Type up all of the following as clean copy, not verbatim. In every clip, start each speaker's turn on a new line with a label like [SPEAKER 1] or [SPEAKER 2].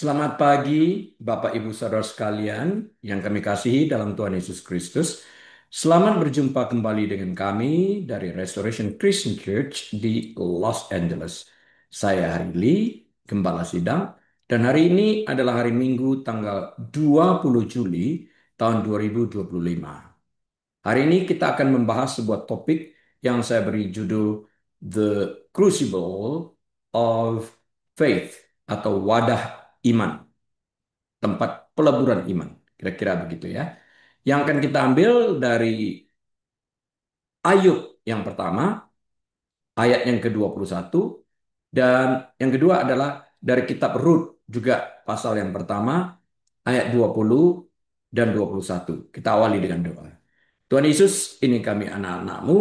[SPEAKER 1] Selamat pagi, Bapak Ibu Saudara sekalian yang kami kasihi dalam Tuhan Yesus Kristus. Selamat berjumpa kembali dengan kami dari Restoration Christian Church di Los Angeles. Saya Harili, Gembala Sidang, dan hari ini adalah hari Minggu tanggal 20 Juli tahun 2025. Hari ini kita akan membahas sebuah topik yang saya beri judul The Crucible of Faith atau wadah iman, tempat peleburan iman. Kira-kira begitu ya. Yang akan kita ambil dari Ayub yang pertama, ayat yang ke-21, dan yang kedua adalah dari kitab Rut, juga pasal yang pertama, ayat 20 dan 21. Kita awali dengan doa. Tuhan Yesus, ini kami anak-anak-Mu,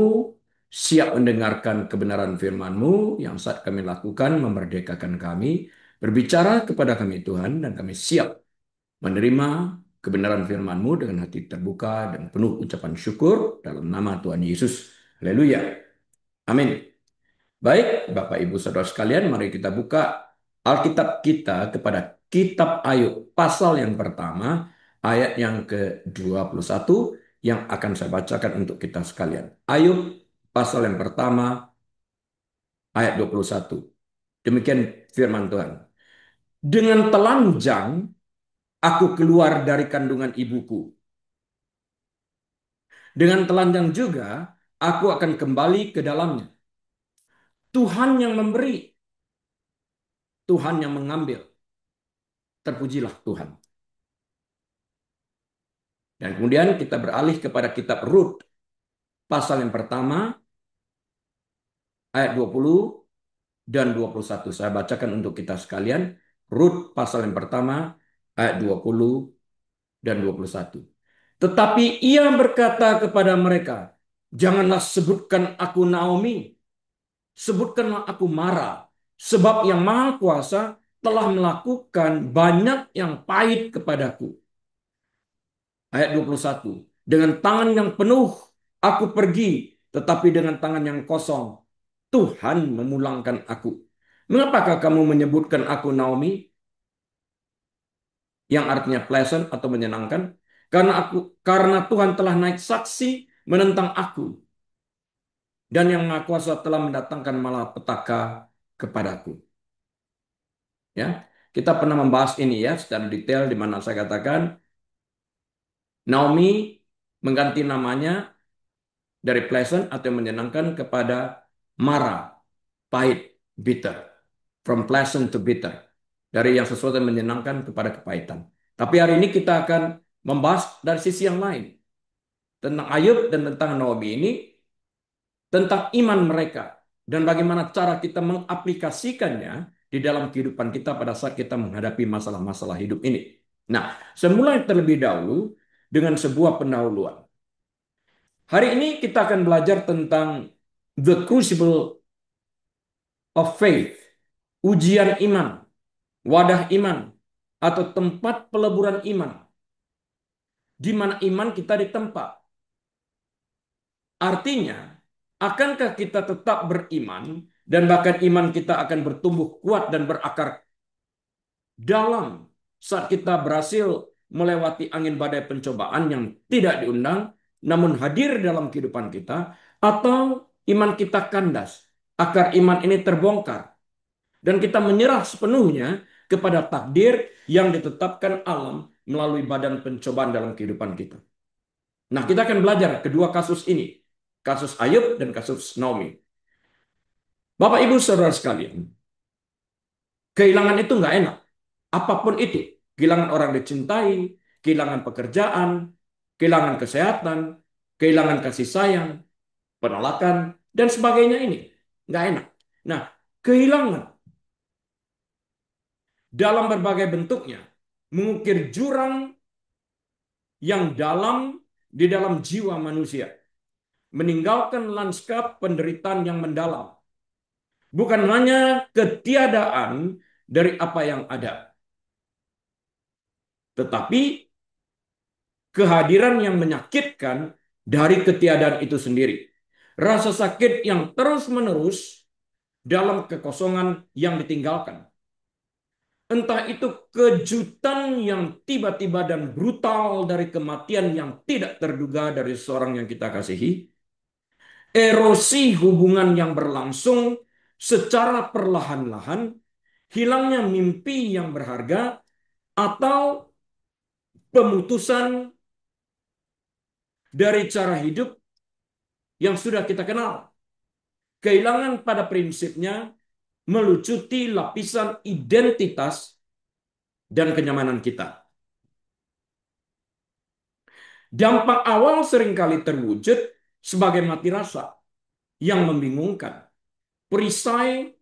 [SPEAKER 1] siap mendengarkan kebenaran firman-Mu yang saat kami lakukan memerdekakan kami, berbicara kepada kami Tuhan, dan kami siap menerima kebenaran firman-Mu dengan hati terbuka dan penuh ucapan syukur dalam nama Tuhan Yesus. Haleluya. Amin. Baik, Bapak Ibu Saudara sekalian, mari kita buka Alkitab kita kepada Kitab Ayub, pasal yang pertama, ayat yang ke-21, yang akan saya bacakan untuk kita sekalian. Ayub, pasal yang pertama, ayat 21. Demikian firman Tuhan. Dengan telanjang, aku keluar dari kandungan ibuku. Dengan telanjang juga, aku akan kembali ke dalamnya. Tuhan yang memberi, Tuhan yang mengambil. Terpujilah Tuhan. Dan kemudian kita beralih kepada kitab Rut, pasal yang pertama, ayat 20 dan 21. Saya bacakan untuk kita sekalian. Rut, pasal yang pertama, ayat 20 dan 21. Tetapi ia berkata kepada mereka, janganlah sebutkan aku Naomi, sebutkanlah aku Mara, sebab yang Maha Kuasa telah melakukan banyak yang pahit kepadaku. Ayat 21. Dengan tangan yang penuh aku pergi, tetapi dengan tangan yang kosong Tuhan memulangkan aku. Mengapakah kamu menyebutkan aku Naomi, yang artinya pleasant atau menyenangkan? Karena Tuhan telah naik saksi menentang aku, dan yang Maha Kuasa telah mendatangkan malapetaka kepadaku. Ya, kita pernah membahas ini ya secara detail, di mana saya katakan Naomi mengganti namanya dari pleasant atau menyenangkan kepada Mara, pahit, bitter. From pleasant to bitter. Dari yang sesuatu yang menyenangkan kepada kepahitan. Tapi hari ini kita akan membahas dari sisi yang lain. Tentang Ayub dan tentang Naomi ini. Tentang iman mereka. Dan bagaimana cara kita mengaplikasikannya di dalam kehidupan kita pada saat kita menghadapi masalah-masalah hidup ini. Nah, semula terlebih dahulu dengan sebuah pendahuluan. Hari ini kita akan belajar tentang the crucible of faith, ujian iman, wadah iman, atau tempat peleburan iman, di mana iman kita ditempa. Artinya, akankah kita tetap beriman dan bahkan iman kita akan bertumbuh kuat dan berakar dalam saat kita berhasil melewati angin badai pencobaan yang tidak diundang, namun hadir dalam kehidupan kita, atau iman kita kandas, akar iman ini terbongkar, dan kita menyerah sepenuhnya kepada takdir yang ditetapkan alam melalui badan pencobaan dalam kehidupan kita. Nah, kita akan belajar kedua kasus ini. Kasus Ayub dan kasus Naomi. Bapak, Ibu, Saudara sekalian, kehilangan itu nggak enak. Apapun itu. Kehilangan orang dicintai, kehilangan pekerjaan, kehilangan kesehatan, kehilangan kasih sayang, penolakan, dan sebagainya ini. Nggak enak. Nah, kehilangan dalam berbagai bentuknya mengukir jurang yang dalam di dalam jiwa manusia, meninggalkan lanskap penderitaan yang mendalam, bukan hanya ketiadaan dari apa yang ada, tetapi kehadiran yang menyakitkan dari ketiadaan itu sendiri, rasa sakit yang terus-menerus dalam kekosongan yang ditinggalkan. Entah itu kejutan yang tiba-tiba dan brutal dari kematian yang tidak terduga dari seorang yang kita kasihi, erosi hubungan yang berlangsung secara perlahan-lahan, hilangnya mimpi yang berharga, atau pemutusan dari cara hidup yang sudah kita kenal. Kehilangan pada prinsipnya melucuti lapisan identitas dan kenyamanan kita. Dampak awal seringkali terwujud sebagai mati rasa yang membingungkan, perisai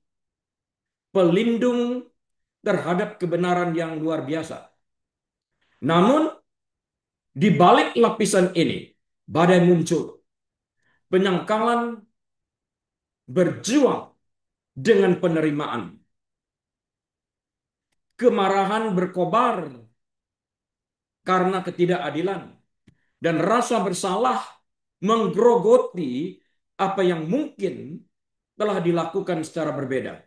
[SPEAKER 1] pelindung terhadap kebenaran yang luar biasa. Namun, di balik lapisan ini, badai muncul, penyangkalan berjuang dengan penerimaan, kemarahan berkobar karena ketidakadilan, dan rasa bersalah menggerogoti apa yang mungkin telah dilakukan secara berbeda.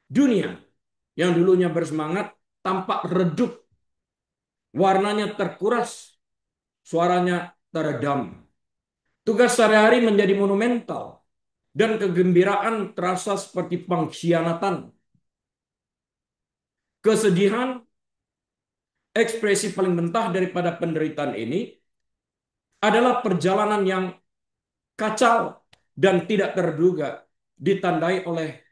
[SPEAKER 1] Dunia yang dulunya bersemangat tampak redup, warnanya terkuras, suaranya teredam. Tugas sehari-hari menjadi monumental, dan kegembiraan terasa seperti pengkhianatan. Kesedihan, ekspresi paling mentah daripada penderitaan ini, adalah perjalanan yang kacau dan tidak terduga, ditandai oleh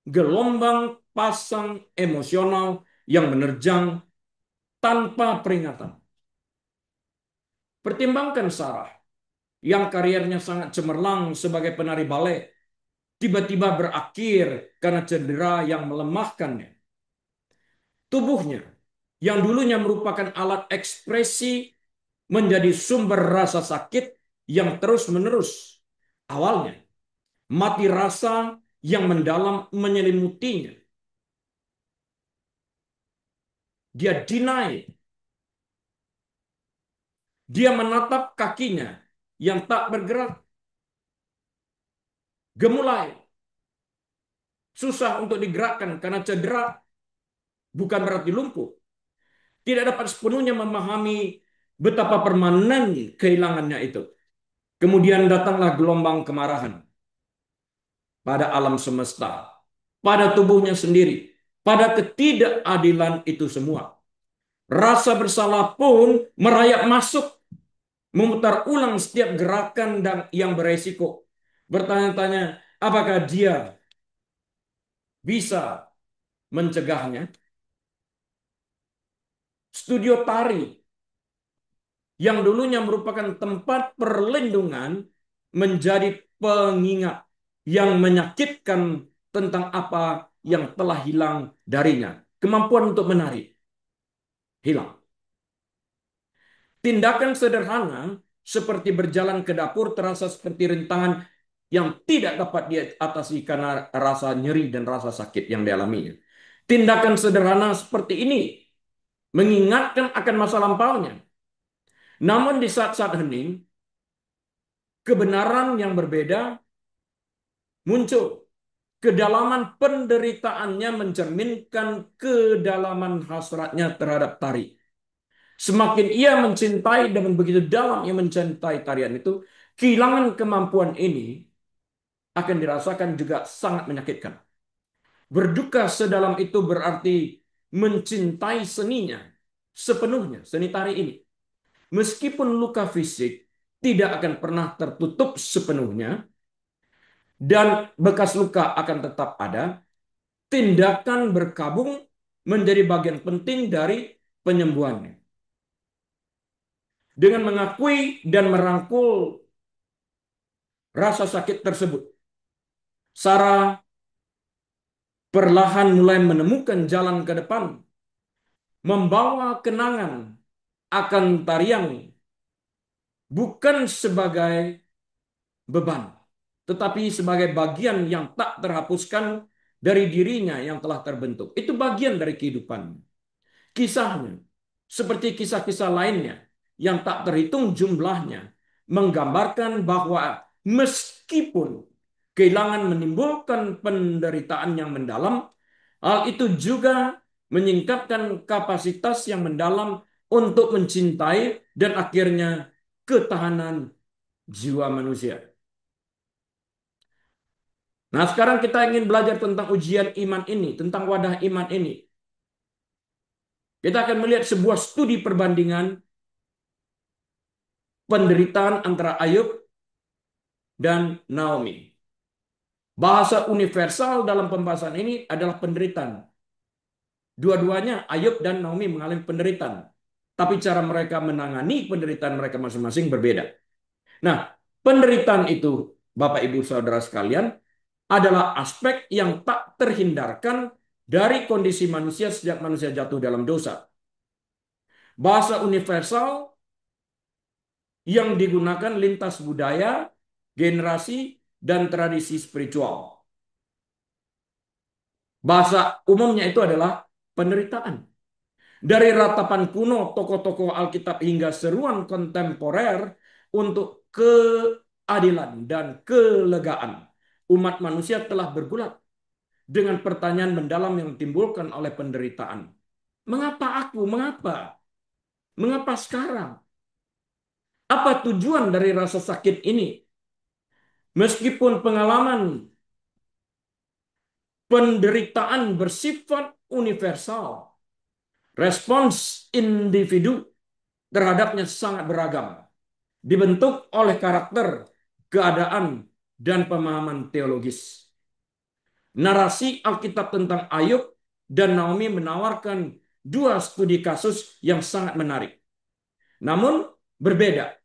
[SPEAKER 1] gelombang pasang emosional yang menerjang tanpa peringatan. Pertimbangkan Sarah, yang karirnya sangat cemerlang sebagai penari balet, tiba-tiba berakhir karena cedera yang melemahkannya. Tubuhnya, yang dulunya merupakan alat ekspresi, menjadi sumber rasa sakit yang terus-menerus. Awalnya, mati rasa yang mendalam menyelimutinya. Dia deny. Dia menatap kakinya yang tak bergerak. Gemulai. Susah untuk digerakkan karena cedera, bukan berarti lumpuh. Tidak dapat sepenuhnya memahami betapa permanen kehilangannya itu. Kemudian datanglah gelombang kemarahan pada alam semesta, pada tubuhnya sendiri, pada ketidakadilan itu semua. Rasa bersalah pun merayap masuk, memutar ulang setiap gerakan dan yang beresiko. Bertanya-tanya, apakah dia bisa mencegahnya? Studio tari yang dulunya merupakan tempat perlindungan menjadi pengingat yang menyakitkan tentang apa yang telah hilang darinya. Kemampuan untuk menari hilang. Tindakan sederhana seperti berjalan ke dapur terasa seperti rintangan yang tidak dapat diatasi karena rasa nyeri dan rasa sakit yang dialaminya. Tindakan sederhana seperti ini mengingatkan akan masa lampaunya. Namun di saat-saat hening, kebenaran yang berbeda muncul. Kedalaman penderitaannya mencerminkan kedalaman hasratnya terhadap tari. Semakin ia mencintai dan begitu dalam ia mencintai tarian itu, kehilangan kemampuan ini akan dirasakan juga sangat menyakitkan. Berduka sedalam itu berarti mencintai seninya sepenuhnya, seni tari ini. Meskipun luka fisik tidak akan pernah tertutup sepenuhnya dan bekas luka akan tetap ada, tindakan berkabung menjadi bagian penting dari penyembuhannya. Dengan mengakui dan merangkul rasa sakit tersebut, Sarah perlahan mulai menemukan jalan ke depan, membawa kenangan akan tarian bukan sebagai beban, tetapi sebagai bagian yang tak terhapuskan dari dirinya yang telah terbentuk. Itu bagian dari kehidupan. Kisahnya, seperti kisah-kisah lainnya yang tak terhitung jumlahnya, menggambarkan bahwa meskipun kehilangan menimbulkan penderitaan yang mendalam, hal itu juga menyingkapkan kapasitas yang mendalam untuk mencintai dan akhirnya ketahanan jiwa manusia. Nah, sekarang kita ingin belajar tentang ujian iman ini, tentang wadah iman ini. Kita akan melihat sebuah studi perbandingan penderitaan antara Ayub dan Naomi. Bahasa universal dalam pembahasan ini adalah penderitaan. Dua-duanya Ayub dan Naomi mengalami penderitaan. Tapi cara mereka menangani penderitaan mereka masing-masing berbeda. Nah, penderitaan itu, Bapak Ibu Saudara sekalian, adalah aspek yang tak terhindarkan dari kondisi manusia sejak manusia jatuh dalam dosa. Bahasa universal yang digunakan lintas budaya, generasi, dan tradisi spiritual. Bahasa umumnya itu adalah penderitaan. Dari ratapan kuno, tokoh-tokoh Alkitab hingga seruan kontemporer untuk keadilan dan kelegaan, umat manusia telah bergulat dengan pertanyaan mendalam yang ditimbulkan oleh penderitaan. Mengapa aku? Mengapa? Mengapa sekarang? Apa tujuan dari rasa sakit ini? Meskipun pengalaman penderitaan bersifat universal, respons individu terhadapnya sangat beragam, dibentuk oleh karakter, keadaan, dan pemahaman teologis. Narasi Alkitab tentang Ayub dan Naomi menawarkan dua studi kasus yang sangat menarik. Namun berbeda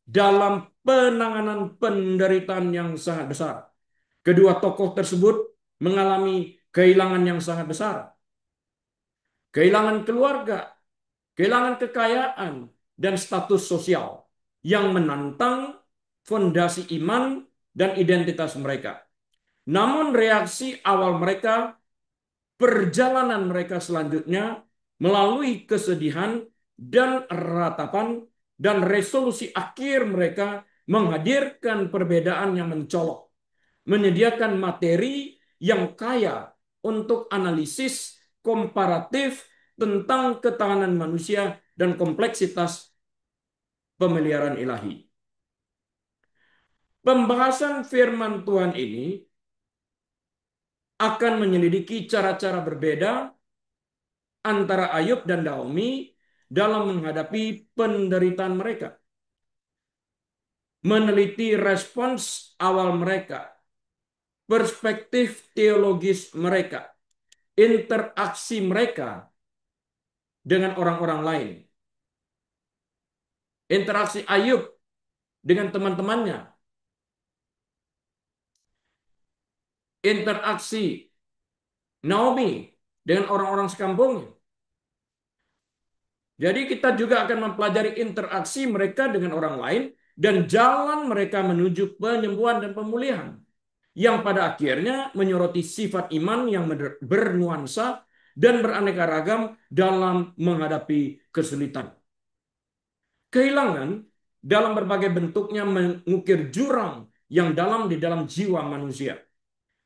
[SPEAKER 1] dalam penanganan penderitaan yang sangat besar. Kedua tokoh tersebut mengalami kehilangan yang sangat besar. Kehilangan keluarga, kehilangan kekayaan, dan status sosial yang menantang fondasi iman dan identitas mereka. Namun reaksi awal mereka, perjalanan mereka selanjutnya melalui kesedihan dan ratapan, dan resolusi akhir mereka menghadirkan perbedaan yang mencolok, menyediakan materi yang kaya untuk analisis komparatif tentang ketahanan manusia dan kompleksitas pemeliharaan ilahi. Pembahasan firman Tuhan ini akan menyelidiki cara-cara berbeda antara Ayub dan Naomi dalam menghadapi penderitaan mereka. Meneliti respons awal mereka, perspektif teologis mereka, interaksi mereka dengan orang-orang lain, interaksi Ayub dengan teman-temannya, interaksi Naomi dengan orang-orang sekampungnya. Jadi kita juga akan mempelajari interaksi mereka dengan orang lain dan jalan mereka menuju penyembuhan dan pemulihan, yang pada akhirnya menyoroti sifat iman yang bernuansa dan beraneka ragam dalam menghadapi kesulitan. Kehilangan dalam berbagai bentuknya mengukir jurang yang dalam di dalam jiwa manusia,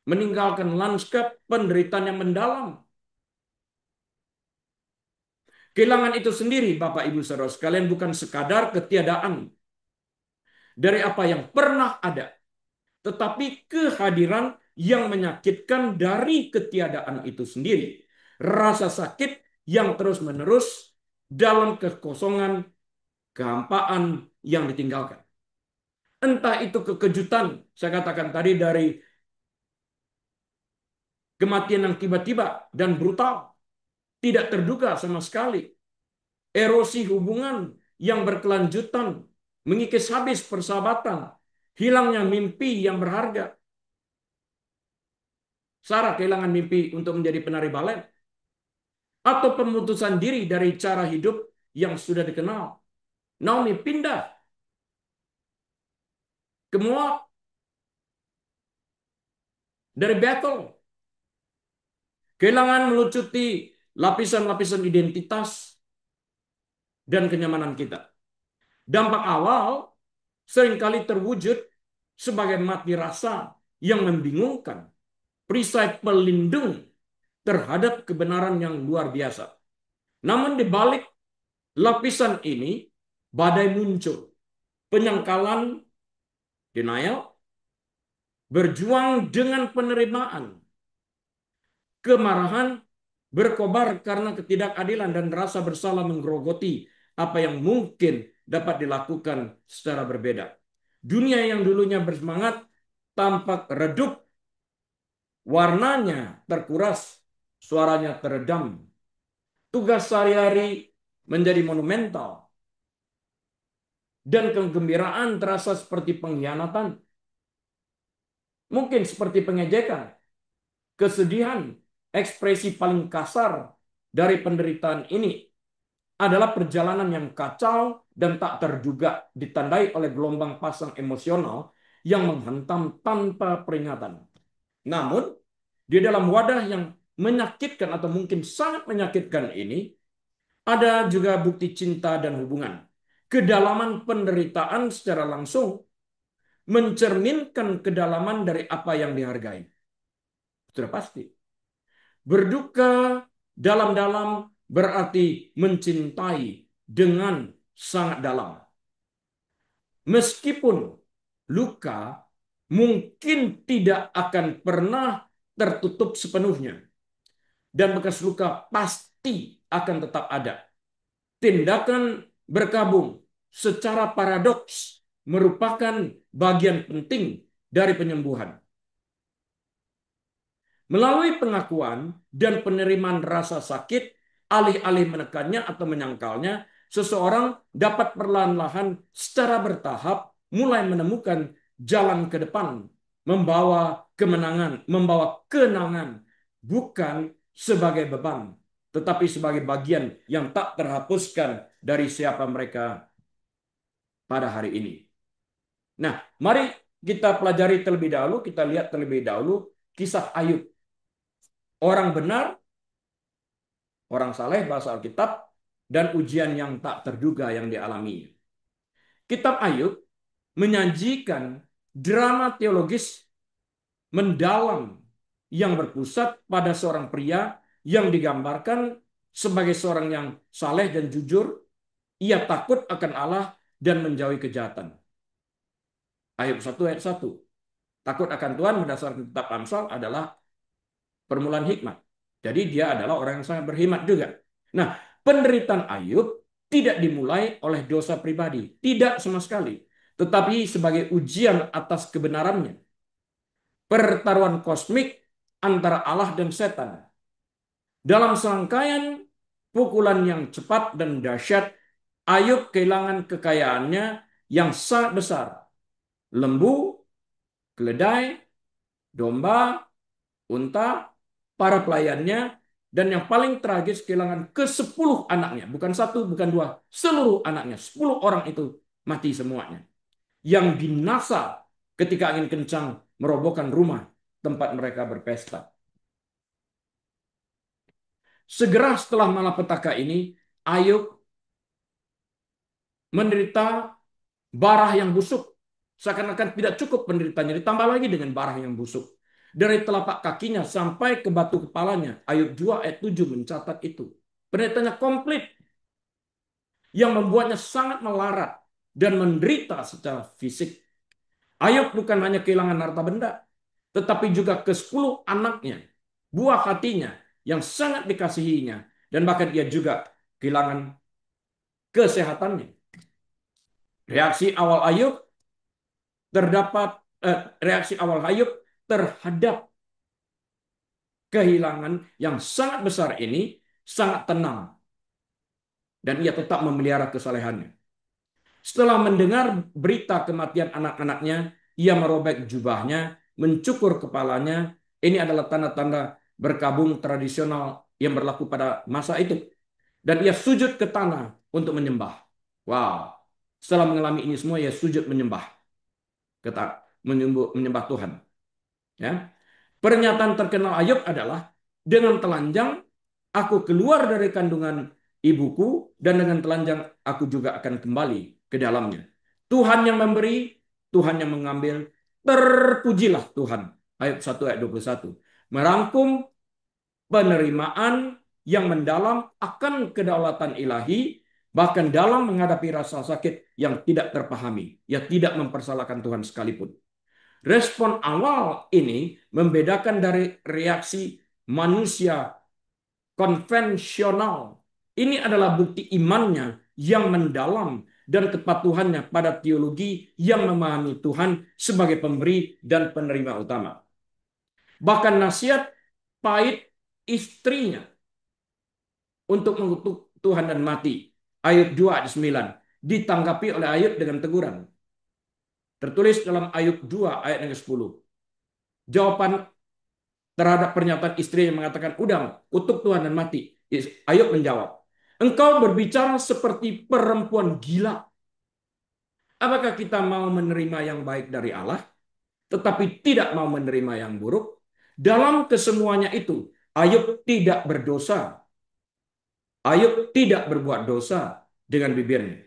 [SPEAKER 1] meninggalkan lanskap penderitaan yang mendalam. Kehilangan itu sendiri, Bapak Ibu Saudara sekalian, bukan sekadar ketiadaan dari apa yang pernah ada, tetapi kehadiran yang menyakitkan dari ketiadaan itu sendiri. Rasa sakit yang terus-menerus dalam kekosongan, kehampaan yang ditinggalkan. Entah itu kekejutan, saya katakan tadi, dari kematian yang tiba-tiba dan brutal, tidak terduga sama sekali. Erosi hubungan yang berkelanjutan, mengikis habis persahabatan, hilangnya mimpi yang berharga. Sarah kehilangan mimpi untuk menjadi penari balet, atau pemutusan diri dari cara hidup yang sudah dikenal. Naomi pindah ke Moab dari Bethel, kehilangan melucuti lapisan-lapisan identitas dan kenyamanan kita. Dampak awal seringkali terwujud sebagai mati rasa yang membingungkan, perisai pelindung terhadap kebenaran yang luar biasa. Namun di balik lapisan ini, badai muncul. Penyangkalan, denial, berjuang dengan penerimaan, kemarahan, berkobar karena ketidakadilan dan rasa bersalah menggerogoti apa yang mungkin dapat dilakukan secara berbeda. Dunia yang dulunya bersemangat tampak redup, warnanya terkuras, suaranya teredam. Tugas sehari-hari menjadi monumental dan kegembiraan terasa seperti pengkhianatan, mungkin seperti pengejekan, kesedihan. Ekspresi paling kasar dari penderitaan ini adalah perjalanan yang kacau dan tak terduga, ditandai oleh gelombang pasang emosional yang menghantam tanpa peringatan. Namun, di dalam wadah yang menyakitkan atau mungkin sangat menyakitkan ini, ada juga bukti cinta dan hubungan. Kedalaman penderitaan secara langsung mencerminkan kedalaman dari apa yang dihargai. Sudah pasti. Berduka dalam-dalam berarti mencintai dengan sangat dalam. Meskipun luka mungkin tidak akan pernah tertutup sepenuhnya. Dan bekas luka pasti akan tetap ada. Tindakan berkabung secara paradoks merupakan bagian penting dari penyembuhan. Melalui pengakuan dan penerimaan rasa sakit, alih-alih menekannya atau menyangkalnya, seseorang dapat perlahan-lahan secara bertahap mulai menemukan jalan ke depan, membawa kemenangan, membawa kenangan, bukan sebagai beban, tetapi sebagai bagian yang tak terhapuskan dari siapa mereka pada hari ini. Nah, mari kita pelajari terlebih dahulu, kita lihat terlebih dahulu kisah Ayub. Orang benar, orang saleh bahasa Alkitab, dan ujian yang tak terduga yang dialami. Kitab Ayub menyajikan drama teologis mendalam yang berpusat pada seorang pria yang digambarkan sebagai seorang yang saleh dan jujur. Ia takut akan Allah dan menjauhi kejahatan. Ayub 1 ayat 1. Takut akan Tuhan berdasarkan kitab Amsal adalah permulaan hikmat. Jadi dia adalah orang yang sangat berhikmat juga. Nah, penderitaan Ayub tidak dimulai oleh dosa pribadi. Tidak sama sekali. Tetapi sebagai ujian atas kebenarannya. Pertaruhan kosmik antara Allah dan setan. Dalam serangkaian pukulan yang cepat dan dahsyat, Ayub kehilangan kekayaannya yang sangat besar. Lembu, keledai, domba, unta, para pelayannya, dan yang paling tragis kehilangan ke-10 anaknya. Bukan satu, bukan dua. Seluruh anaknya. 10 orang itu mati semuanya. Yang binasa ketika angin kencang merobohkan rumah tempat mereka berpesta. Segera setelah malapetaka ini, Ayub menderita barah yang busuk. Seakan-akan tidak cukup penderitaannya, ditambah lagi dengan barah yang busuk. Dari telapak kakinya sampai ke batu kepalanya. Ayub 2 ayat 7 mencatat itu. Penderitaannya komplit. Yang membuatnya sangat melarat dan menderita secara fisik. Ayub bukan hanya kehilangan harta benda, tetapi juga ke-10 anaknya, buah hatinya yang sangat dikasihinya. Dan bahkan ia juga kehilangan kesehatannya. Reaksi awal Ayub terdapat reaksi awal Ayub terhadap kehilangan yang sangat besar ini sangat tenang dan ia tetap memelihara kesalehannya. Setelah mendengar berita kematian anak-anaknya, ia merobek jubahnya, mencukur kepalanya. Ini adalah tanda-tanda berkabung tradisional yang berlaku pada masa itu. Dan ia sujud ke tanah untuk menyembah. Wow. Setelah mengalami ini semua, ia sujud menyembah. Menyembah Tuhan. Ya. Pernyataan terkenal Ayub adalah, dengan telanjang aku keluar dari kandungan ibuku, dan dengan telanjang aku juga akan kembali ke dalamnya. Tuhan yang memberi, Tuhan yang mengambil, terpujilah Tuhan. Ayub 1 ayat 21. Merangkum penerimaan yang mendalam akan kedaulatan ilahi, bahkan dalam menghadapi rasa sakit yang tidak terpahami, ya tidak mempersalahkan Tuhan sekalipun. Respon awal ini membedakan dari reaksi manusia konvensional. Ini adalah bukti imannya yang mendalam dan kepatuhannya pada teologi yang memahami Tuhan sebagai pemberi dan penerima utama. Bahkan nasihat pahit istrinya untuk mengutuk Tuhan dan mati. Ayub 2 ayat 9 ditanggapi oleh Ayub dengan teguran. Tertulis dalam Ayub 2 ayat yang ke-10. Jawaban terhadap pernyataan istri yang mengatakan, udah, kutuk Tuhan dan mati. Ayub menjawab, engkau berbicara seperti perempuan gila. Apakah kita mau menerima yang baik dari Allah, tetapi tidak mau menerima yang buruk? Dalam kesemuanya itu, Ayub tidak berdosa. Ayub tidak berbuat dosa dengan bibirnya.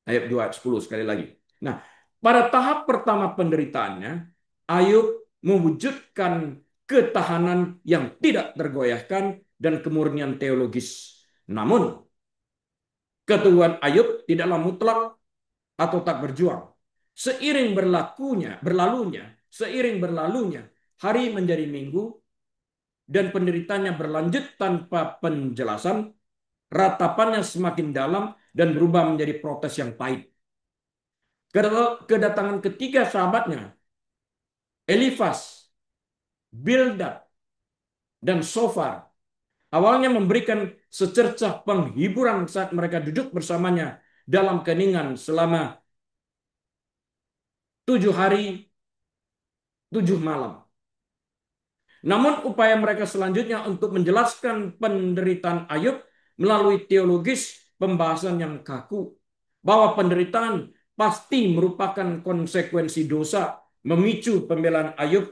[SPEAKER 1] Ayub 2 ayat 10 sekali lagi. Nah, pada tahap pertama penderitaannya, Ayub mewujudkan ketahanan yang tidak tergoyahkan dan kemurnian teologis. Namun, keteguhan Ayub tidaklah mutlak atau tak berjuang. Seiring berlalunya, hari menjadi minggu dan penderitanya berlanjut tanpa penjelasan, ratapannya semakin dalam dan berubah menjadi protes yang pahit. Kedatangan ketiga sahabatnya, Elifas, Bildad, dan Sofar, awalnya memberikan secercah penghiburan saat mereka duduk bersamanya dalam keningan selama 7 hari, 7 malam. Namun upaya mereka selanjutnya untuk menjelaskan penderitaan Ayub melalui teologis pembahasan yang kaku, bahwa penderitaan pasti merupakan konsekuensi dosa, memicu pembelaan Ayub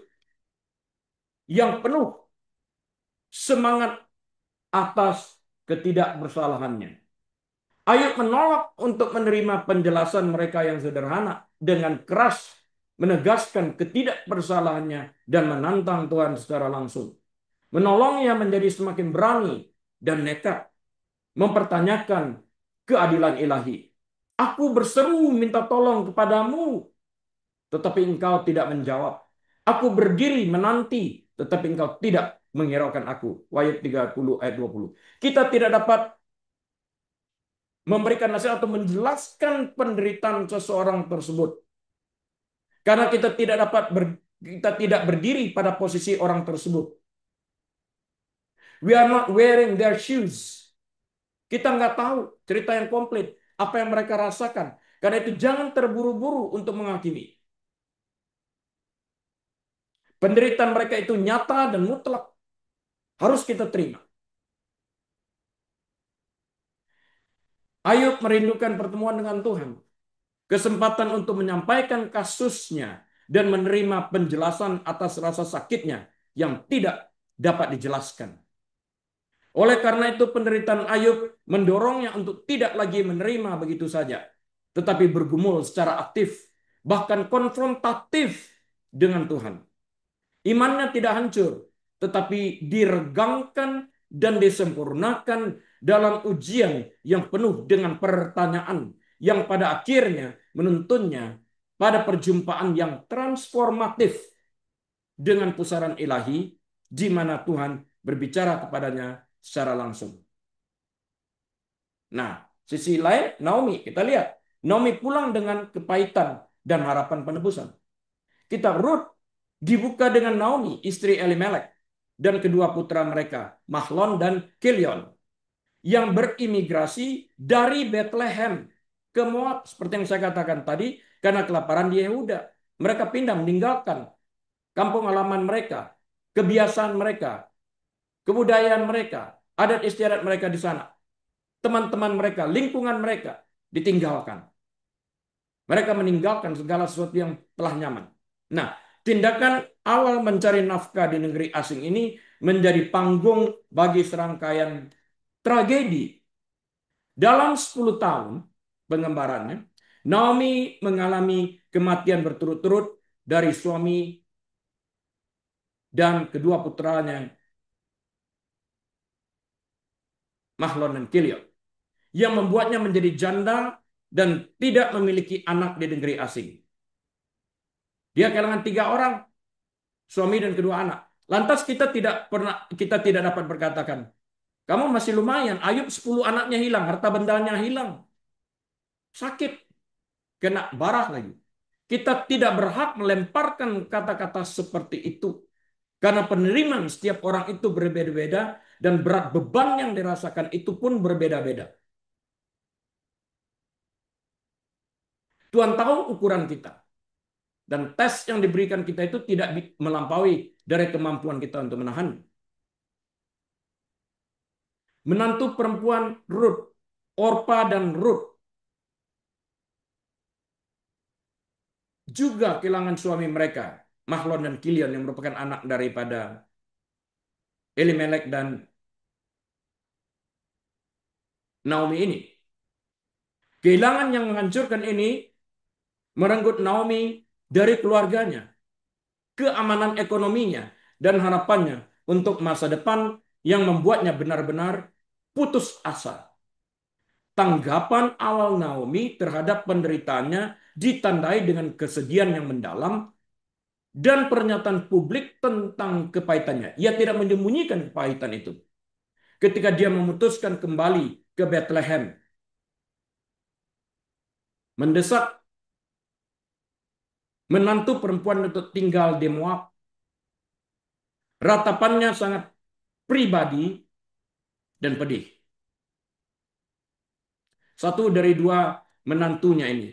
[SPEAKER 1] yang penuh semangat atas ketidakbersalahannya. Ayub menolak untuk menerima penjelasan mereka yang sederhana, dengan keras menegaskan ketidakbersalahannya dan menantang Tuhan secara langsung. Menolongnya menjadi semakin berani dan nekat mempertanyakan keadilan ilahi. Aku berseru minta tolong kepadamu, tetapi engkau tidak menjawab. Aku berdiri menanti, tetapi engkau tidak menghiraukan aku. Ayat 30 ayat 20. Kita tidak dapat memberikan nasihat atau menjelaskan penderitaan seseorang tersebut, karena kita tidak berdiri pada posisi orang tersebut. We are not wearing their shoes. Kita nggak tahu cerita yang komplit, apa yang mereka rasakan. Karena itu jangan terburu-buru untuk menghakimi. Penderitaan mereka itu nyata dan mutlak. Harus kita terima. Ayub merindukan pertemuan dengan Tuhan. Kesempatan untuk menyampaikan kasusnya dan menerima penjelasan atas rasa sakitnya yang tidak dapat dijelaskan. Oleh karena itu penderitaan Ayub mendorongnya untuk tidak lagi menerima begitu saja, tetapi bergumul secara aktif, bahkan konfrontatif dengan Tuhan. Imannya tidak hancur, tetapi diregangkan dan disempurnakan dalam ujian yang penuh dengan pertanyaan, yang pada akhirnya menuntunnya pada perjumpaan yang transformatif dengan pusaran ilahi, di mana Tuhan berbicara kepadanya secara langsung. Nah, sisi lain Naomi, kita lihat. Naomi pulang dengan kepahitan dan harapan penebusan. Kitab Rut dibuka dengan Naomi, istri Elimelek, dan kedua putra mereka, Mahlon dan Kilion, yang berimigrasi dari Bethlehem ke Moab, seperti yang saya katakan tadi, karena kelaparan di Yehuda. Mereka pindah meninggalkan kampung halaman mereka, kebiasaan mereka, kebudayaan mereka, adat istiadat mereka di sana. Teman-teman mereka, lingkungan mereka ditinggalkan. Mereka meninggalkan segala sesuatu yang telah nyaman. Nah, tindakan awal mencari nafkah di negeri asing ini menjadi panggung bagi serangkaian tragedi. Dalam 10 tahun pengembarannya, Naomi mengalami kematian berturut-turut dari suami dan kedua putranya Mahlon dan Kilion, yang membuatnya menjadi janda dan tidak memiliki anak di negeri asing. Dia kehilangan 3 orang, suami dan kedua anak. Lantas kita tidak dapat berkatakan, kamu masih lumayan, Ayub 10 anaknya hilang, harta bendanya hilang, sakit, kena barah lagi. Kita tidak berhak melemparkan kata-kata seperti itu. Karena penerimaan setiap orang itu berbeda-beda dan berat beban yang dirasakan itu pun berbeda-beda. Tuhan tahu ukuran kita. Dan tes yang diberikan kita itu tidak melampaui dari kemampuan kita untuk menahan. Menantu perempuan Ruth, Orpa dan Ruth juga kehilangan suami mereka, Mahlon dan Kilion, yang merupakan anak daripada Elimelek dan Naomi ini. Kehilangan yang menghancurkan ini merenggut Naomi dari keluarganya, keamanan ekonominya, dan harapannya untuk masa depan yang membuatnya benar-benar putus asa. Tanggapan awal Naomi terhadap penderitaannya ditandai dengan kesedihan yang mendalam dan pernyataan publik tentang kepahitannya. Ia tidak menyembunyikan kepahitan itu. Ketika dia memutuskan kembali ke Bethlehem, mendesak menantu perempuan untuk tinggal di Moab, ratapannya sangat pribadi dan pedih. Satu dari 2 menantunya ini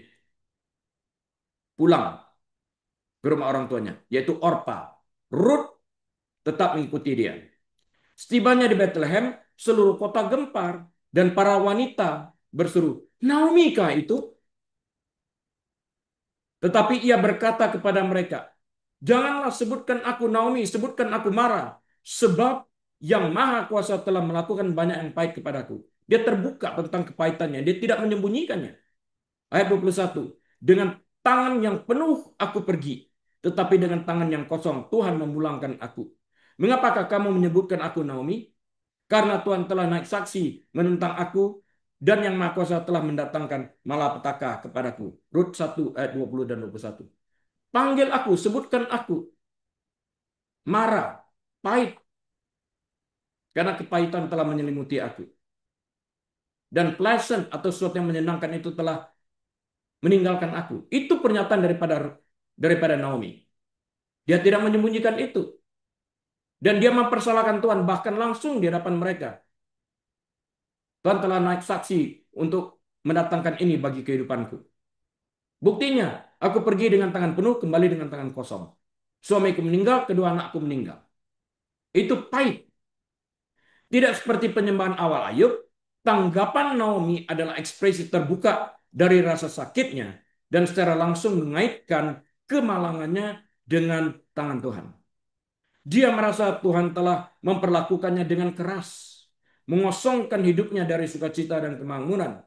[SPEAKER 1] pulang ke rumah orang tuanya, yaitu Orpa. Ruth tetap mengikuti dia. Setibanya di Bethlehem, seluruh kota gempar dan para wanita berseru, Naomi kah itu? Tetapi ia berkata kepada mereka, janganlah sebutkan aku Naomi, sebutkan aku Mara, sebab yang Maha Kuasa telah melakukan banyak yang pahit kepadaku. Dia terbuka tentang kepahitannya, dia tidak menyembunyikannya. Ayat 21, dengan tangan yang penuh aku pergi, tetapi dengan tangan yang kosong Tuhan memulangkan aku. Mengapakah kamu menyebutkan aku Naomi? Karena Tuhan telah naik saksi menentang aku dan yang Maha Kuasa telah mendatangkan malapetaka kepadaku. Rut 1 ayat 20 dan 21. Panggil aku, sebutkan aku. Marah, pahit, karena kepahitan telah menyelimuti aku. Dan pleasant atau sesuatu yang menyenangkan itu telah meninggalkan aku. Itu pernyataan daripada Naomi. Dia tidak menyembunyikan itu. Dan dia mempersalahkan Tuhan bahkan langsung di hadapan mereka. Tuhan telah naik saksi untuk mendatangkan ini bagi kehidupanku. Buktinya, aku pergi dengan tangan penuh, kembali dengan tangan kosong. Suamiku meninggal, kedua anakku meninggal. Itu pahit. Tidak seperti penyembahan awal Ayub, tanggapan Naomi adalah ekspresi terbuka dari rasa sakitnya dan secara langsung mengaitkan kemalangannya dengan tangan Tuhan. Dia merasa Tuhan telah memperlakukannya dengan keras, mengosongkan hidupnya dari sukacita dan kemakmuran.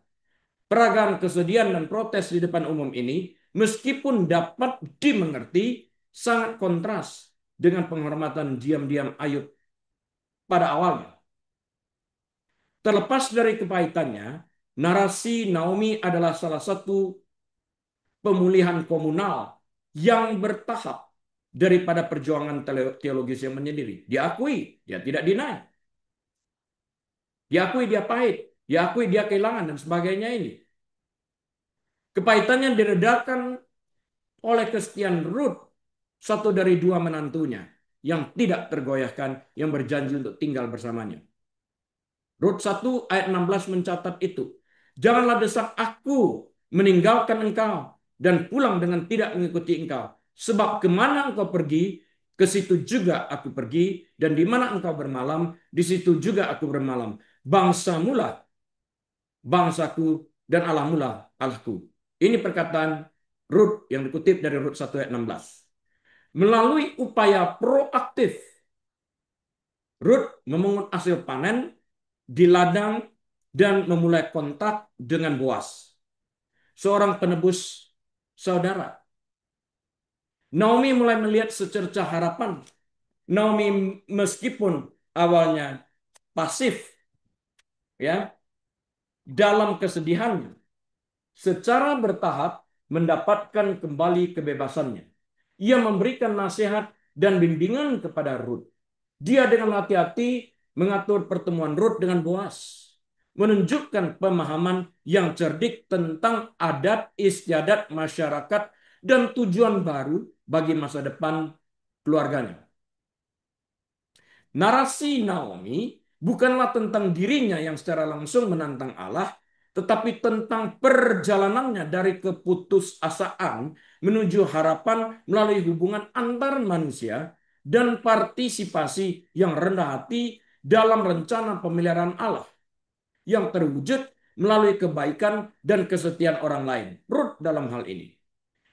[SPEAKER 1] Peragaan kesedihan dan protes di depan umum ini, meskipun dapat dimengerti, sangat kontras dengan penghormatan diam-diam Ayub pada awalnya. Terlepas dari kepahitannya, narasi Naomi adalah salah satu pemulihan komunal yang bertahap daripada perjuangan teologis yang menyendiri. Diakui, dia tidak deny. Diakui dia pahit, diakui dia kehilangan dan sebagainya ini. Kepahitannya diredakan oleh kesetiaan Ruth, satu dari 2 menantunya yang tidak tergoyahkan, yang berjanji untuk tinggal bersamanya. Rut 1 ayat 16 mencatat itu. Janganlah desak aku meninggalkan engkau dan pulang dengan tidak mengikuti engkau. Sebab kemana engkau pergi, ke situ juga aku pergi. Dan di mana engkau bermalam, di situ juga aku bermalam. Bangsamu lah bangsaku dan Allahmu lah Allahku. Ini perkataan Rut yang dikutip dari Rut 1 ayat 16. Melalui upaya proaktif, Rut memungut hasil panen di ladang dan memulai kontak dengan Boas, seorang penebus saudara. Naomi mulai melihat secercah harapan. Naomi meskipun awalnya pasif, ya, dalam kesedihannya secara bertahap mendapatkan kembali kebebasannya. Ia memberikan nasihat dan bimbingan kepada Ruth. Dia dengan hati-hati mengatur pertemuan Ruth dengan Boas, menunjukkan pemahaman yang cerdik tentang adat istiadat masyarakat dan tujuan baru bagi masa depan keluarganya. Narasi Naomi bukanlah tentang dirinya yang secara langsung menantang Allah, tetapi tentang perjalanannya dari keputusasaan menuju harapan melalui hubungan antar manusia dan partisipasi yang rendah hati dalam rencana pemeliharaan Allah yang terwujud melalui kebaikan dan kesetiaan orang lain. Ruth dalam hal ini.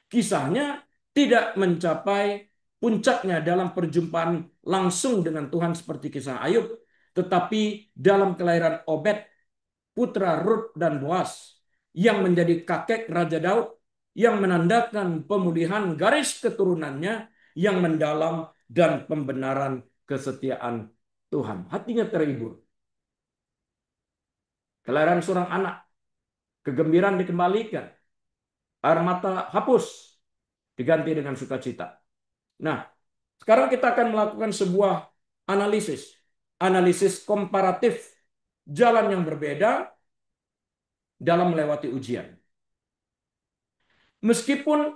[SPEAKER 1] Kisahnya tidak mencapai puncaknya dalam perjumpaan langsung dengan Tuhan seperti kisah Ayub, tetapi dalam kelahiran Obed, putra Rut dan Boas, yang menjadi kakek Raja Daud, yang menandakan pemulihan garis keturunannya yang mendalam dan pembenaran kesetiaan Tuhan. Hatinya terhibur. Kelahiran seorang anak, kegembiraan dikembalikan, air mata hapus, diganti dengan sukacita. Nah, sekarang kita akan melakukan sebuah analisis. Analisis komparatif jalan yang berbeda dalam melewati ujian. Meskipun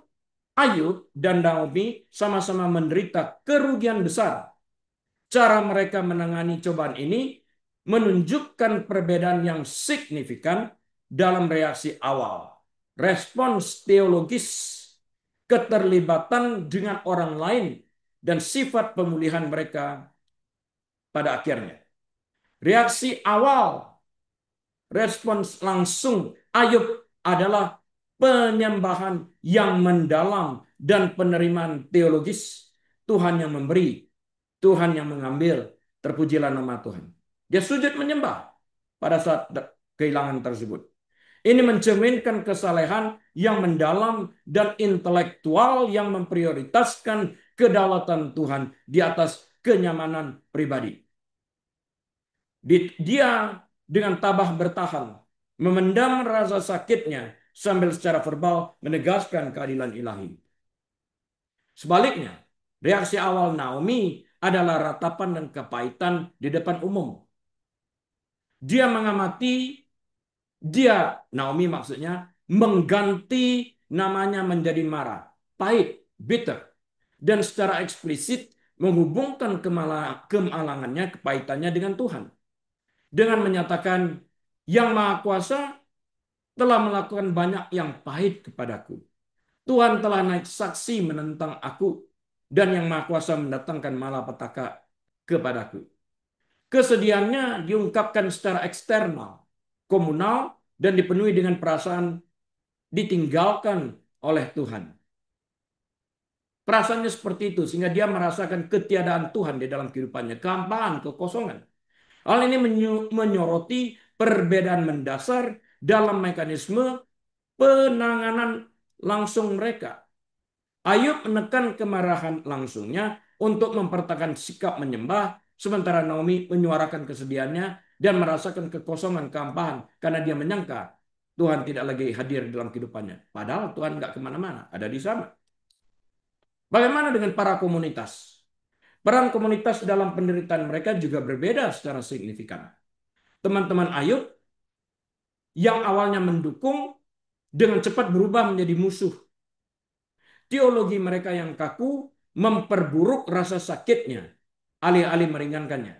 [SPEAKER 1] Ayub dan Naomi sama-sama menderita kerugian besar, cara mereka menangani cobaan ini menunjukkan perbedaan yang signifikan dalam reaksi awal. Respons teologis, keterlibatan dengan orang lain, dan sifat pemulihan mereka pada akhirnya. Reaksi awal, respons langsung Ayub adalah penyembahan yang mendalam dan penerimaan teologis. Tuhan yang memberi, Tuhan yang mengambil, terpujilah nama Tuhan. Dia sujud menyembah pada saat kehilangan tersebut. Ini mencerminkan kesalehan yang mendalam dan intelektual yang memprioritaskan kedaulatan Tuhan di atas kenyamanan pribadi. Dia dengan tabah bertahan, memendam rasa sakitnya sambil secara verbal menegaskan keadilan ilahi. Sebaliknya, reaksi awal Naomi adalah ratapan dan kepahitan di depan umum. Dia mengamati, Naomi maksudnya, mengganti namanya menjadi Mara, pahit, bitter, dan secara eksplisit menghubungkan kemalangannya, kepahitannya dengan Tuhan. Dengan menyatakan, Yang Maha Kuasa telah melakukan banyak yang pahit kepadaku. Tuhan telah naik saksi menentang aku, dan Yang Maha Kuasa mendatangkan malapetaka kepadaku. Kesedihannya diungkapkan secara eksternal, komunal, dan dipenuhi dengan perasaan ditinggalkan oleh Tuhan. Perasaannya seperti itu, sehingga dia merasakan ketiadaan Tuhan di dalam kehidupannya, kehampaan, kekosongan. Hal ini menyoroti perbedaan mendasar dalam mekanisme penanganan langsung mereka. Ayub menekan kemarahan langsungnya untuk mempertahankan sikap menyembah, sementara Naomi menyuarakan kesedihannya dan merasakan kekosongan, kehampaan karena dia menyangka Tuhan tidak lagi hadir dalam kehidupannya. Padahal Tuhan nggak kemana-mana, ada di sana. Bagaimana dengan para komunitas? Peran komunitas dalam penderitaan mereka juga berbeda secara signifikan. Teman-teman Ayub yang awalnya mendukung dengan cepat berubah menjadi musuh. Teologi mereka yang kaku memperburuk rasa sakitnya, alih-alih meringankannya.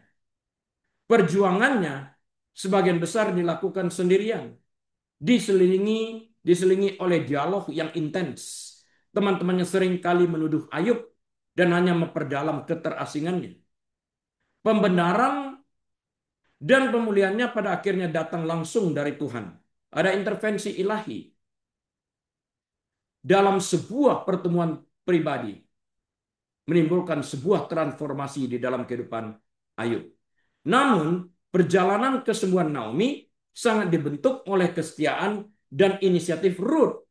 [SPEAKER 1] Perjuangannya sebagian besar dilakukan sendirian, diselingi oleh dialog yang intens. Teman-temannya sering kali menuduh Ayub dan hanya memperdalam keterasingannya. Pembenaran dan pemulihannya pada akhirnya datang langsung dari Tuhan. Ada intervensi ilahi dalam sebuah pertemuan pribadi, menimbulkan sebuah transformasi di dalam kehidupan Ayub. Namun, perjalanan kesembuhan Naomi sangat dibentuk oleh kesetiaan dan inisiatif Ruth.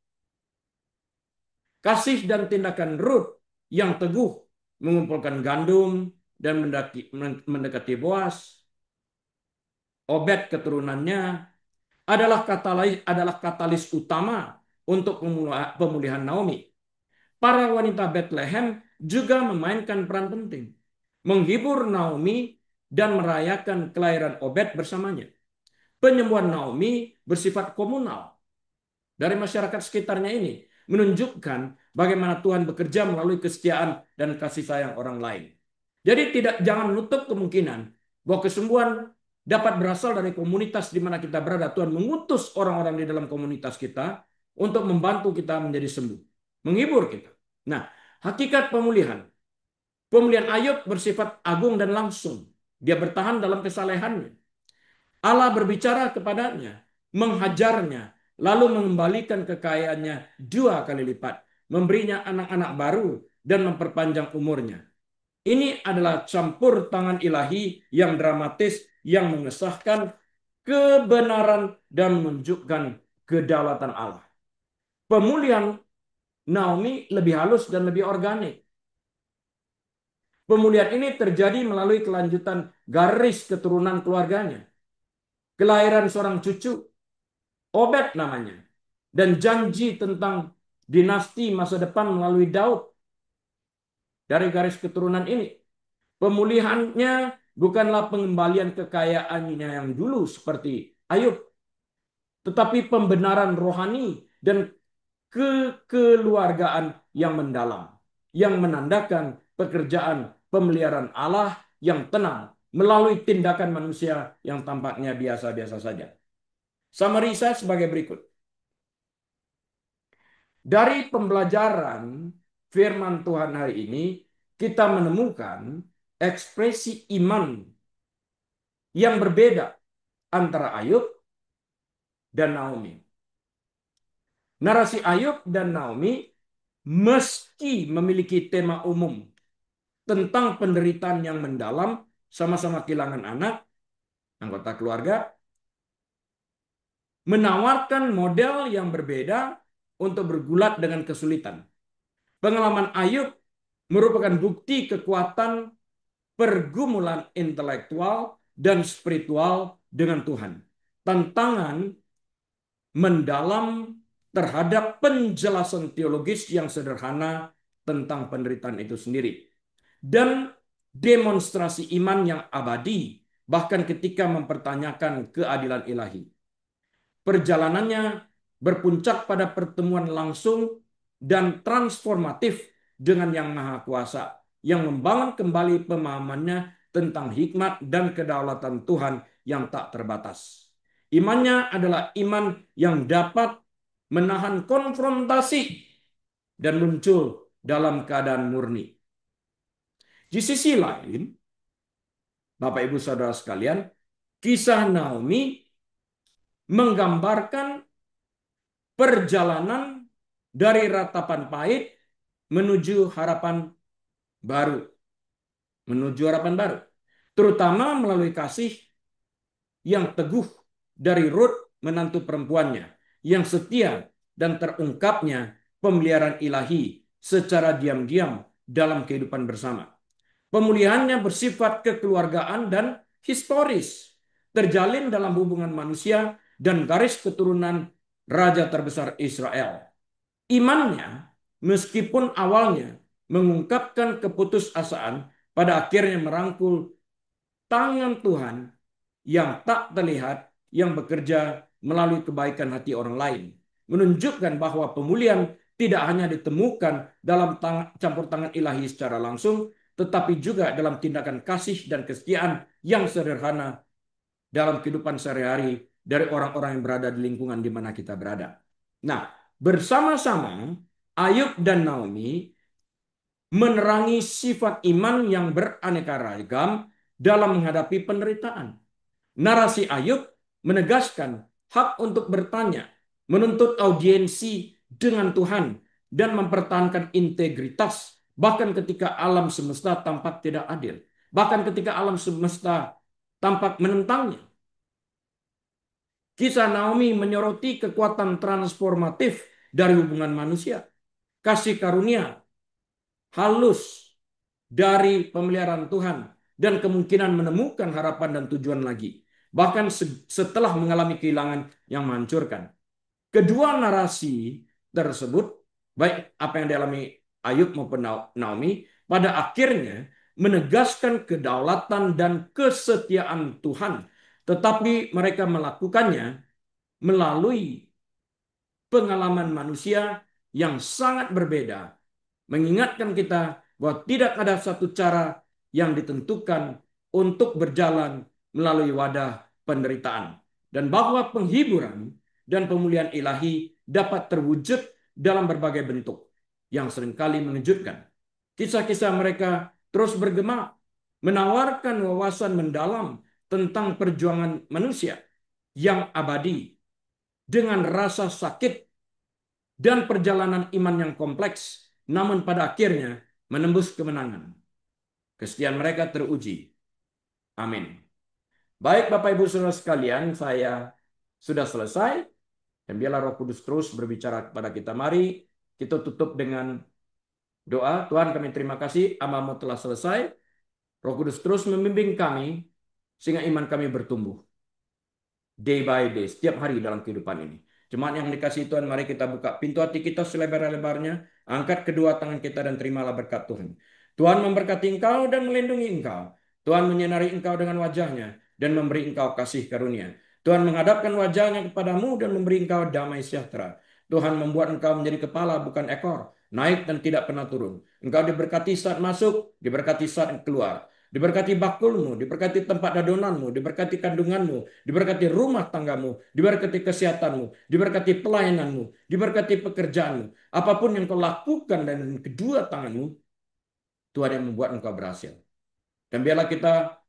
[SPEAKER 1] Kasih dan tindakan Ruth yang teguh mengumpulkan gandum dan mendekati Boas Obed keturunannya adalah katalis utama untuk pemulihan Naomi. Para wanita Bethlehem juga memainkan peran penting, menghibur Naomi dan merayakan kelahiran Obed bersamanya. Penyembuhan Naomi bersifat komunal dari masyarakat sekitarnya ini, menunjukkan bagaimana Tuhan bekerja melalui kesetiaan dan kasih sayang orang lain. Jadi jangan menutup kemungkinan bahwa kesembuhan dapat berasal dari komunitas di mana kita berada. Tuhan mengutus orang-orang di dalam komunitas kita untuk membantu kita menjadi sembuh, menghibur kita. Nah, hakikat pemulihan Ayub bersifat agung dan langsung. Dia bertahan dalam kesalehannya. Allah berbicara kepadanya, menghajarnya, lalu mengembalikan kekayaannya 2 kali lipat, memberinya anak-anak baru dan memperpanjang umurnya. Ini adalah campur tangan ilahi yang dramatis yang mengesahkan kebenaran dan menunjukkan kedaulatan Allah. Pemulihan Naomi lebih halus dan lebih organik. Pemulihan ini terjadi melalui kelanjutan garis keturunan keluarganya. Kelahiran seorang cucu, Obed namanya, dan janji tentang dinasti masa depan melalui Daud. Dari garis keturunan ini, pemulihannya bukanlah pengembalian kekayaannya yang dulu seperti Ayub, tetapi pembenaran rohani dan kekeluargaan yang mendalam, yang menandakan pekerjaan pemeliharaan Allah yang tenang melalui tindakan manusia yang tampaknya biasa-biasa saja. Summary saya sebagai berikut. Dari pembelajaran firman Tuhan hari ini, kita menemukan ekspresi iman yang berbeda antara Ayub dan Naomi. Narasi Ayub dan Naomi meski memiliki tema umum tentang penderitaan yang mendalam, sama-sama kehilangan anak, anggota keluarga, menawarkan model yang berbeda untuk bergulat dengan kesulitan. Pengalaman Ayub merupakan bukti kekuatan pergumulan intelektual dan spiritual dengan Tuhan. Tantangan mendalam terhadap penjelasan teologis yang sederhana tentang penderitaan itu sendiri. Dan demonstrasi iman yang abadi, bahkan ketika mempertanyakan keadilan ilahi. Perjalanannya berpuncak pada pertemuan langsung dan transformatif dengan Yang Maha Kuasa, yang membangun kembali pemahamannya tentang hikmat dan kedaulatan Tuhan yang tak terbatas. Imannya adalah iman yang dapat menahan konfrontasi dan muncul dalam keadaan murni. Di sisi lain, Bapak Ibu Saudara sekalian, kisah Naomi menggambarkan perjalanan dari ratapan pahit menuju harapan baru. Menuju harapan baru. Terutama melalui kasih yang teguh dari Ruth, menantu perempuannya, yang setia dan terungkapnya pemeliharaan ilahi secara diam-diam dalam kehidupan bersama. Pemulihannya bersifat kekeluargaan dan historis, terjalin dalam hubungan manusia dan garis keturunan raja terbesar Israel. Imannya, meskipun awalnya mengungkapkan keputusasaan, pada akhirnya merangkul tangan Tuhan yang tak terlihat, yang bekerja melalui kebaikan hati orang lain. Menunjukkan bahwa pemulihan tidak hanya ditemukan dalam campur tangan ilahi secara langsung, tetapi juga dalam tindakan kasih dan kesetiaan yang sederhana dalam kehidupan sehari-hari dari orang-orang yang berada di lingkungan di mana kita berada. Nah, bersama-sama Ayub dan Naomi menerangi sifat iman yang beraneka ragam dalam menghadapi penderitaan. Narasi Ayub menegaskan hak untuk bertanya, menuntut audiensi dengan Tuhan, dan mempertahankan integritas bahkan ketika alam semesta tampak tidak adil, bahkan ketika alam semesta tampak menentangnya. Kisah Naomi menyoroti kekuatan transformatif dari hubungan manusia, kasih karunia halus dari pemeliharaan Tuhan, dan kemungkinan menemukan harapan dan tujuan lagi. bahkan setelah mengalami kehilangan yang menghancurkan. Kedua narasi tersebut, baik apa yang dialami Ayub maupun Naomi, pada akhirnya menegaskan kedaulatan dan kesetiaan Tuhan. Tetapi mereka melakukannya melalui pengalaman manusia yang sangat berbeda, mengingatkan kita bahwa tidak ada satu cara yang ditentukan untuk berjalan melalui wadah penderitaan, dan bahwa penghiburan dan pemulihan ilahi dapat terwujud dalam berbagai bentuk yang seringkali mengejutkan. Kisah-kisah mereka terus bergema, menawarkan wawasan mendalam tentang perjuangan manusia yang abadi dengan rasa sakit dan perjalanan iman yang kompleks, namun pada akhirnya menembus kemenangan. Kesetiaan mereka teruji. Amin. Baik Bapak Ibu Saudara sekalian, saya sudah selesai. Dan biarlah Roh Kudus terus berbicara kepada kita. Mari kita tutup dengan doa. Tuhan, kami terima kasih, amal-Mu telah selesai. Roh Kudus terus membimbing kami sehingga iman kami bertumbuh day by day, setiap hari dalam kehidupan ini. Jemaat yang dikasihi Tuhan, mari kita buka pintu hati kita selebar-lebarnya, angkat kedua tangan kita dan terimalah berkat Tuhan. Tuhan memberkati engkau dan melindungi engkau. Tuhan menyinari engkau dengan wajahnya dan memberi engkau kasih karunia. Tuhan menghadapkan wajahnya kepadamu dan memberi engkau damai sejahtera. Tuhan membuat engkau menjadi kepala bukan ekor, naik dan tidak pernah turun. Engkau diberkati saat masuk, diberkati saat keluar. Diberkati bakulmu, diberkati tempat adonanmu, diberkati kandunganmu, diberkati rumah tanggamu, diberkati kesehatanmu, diberkati pelayananmu, diberkati pekerjaanmu. Apapun yang kau lakukan dan kedua tanganmu, Tuhan yang membuat engkau berhasil. Dan biarlah kita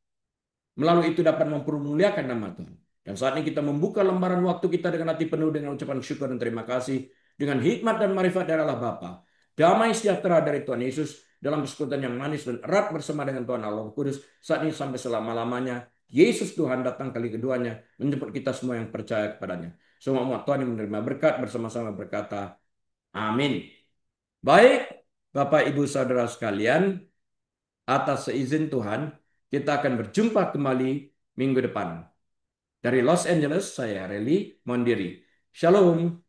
[SPEAKER 1] melalui itu dapat mempermuliakan nama Tuhan. Dan saat ini kita membuka lembaran waktu kita dengan hati penuh dengan ucapan syukur dan terima kasih. Dengan hikmat dan marifat dari Allah Bapa. Damai sejahtera dari Tuhan Yesus dalam persekutuan yang manis dan erat bersama dengan Tuhan Allah Kudus. Saat ini sampai selama-lamanya. Yesus Tuhan datang kali keduanya. Menjemput kita semua yang percaya kepadanya. Semua umat Tuhan yang menerima berkat bersama-sama berkata, amin. Baik, Bapak Ibu Saudara sekalian, atas seizin Tuhan, kita akan berjumpa kembali minggu depan. Dari Los Angeles, saya Reli Mondiri. Shalom.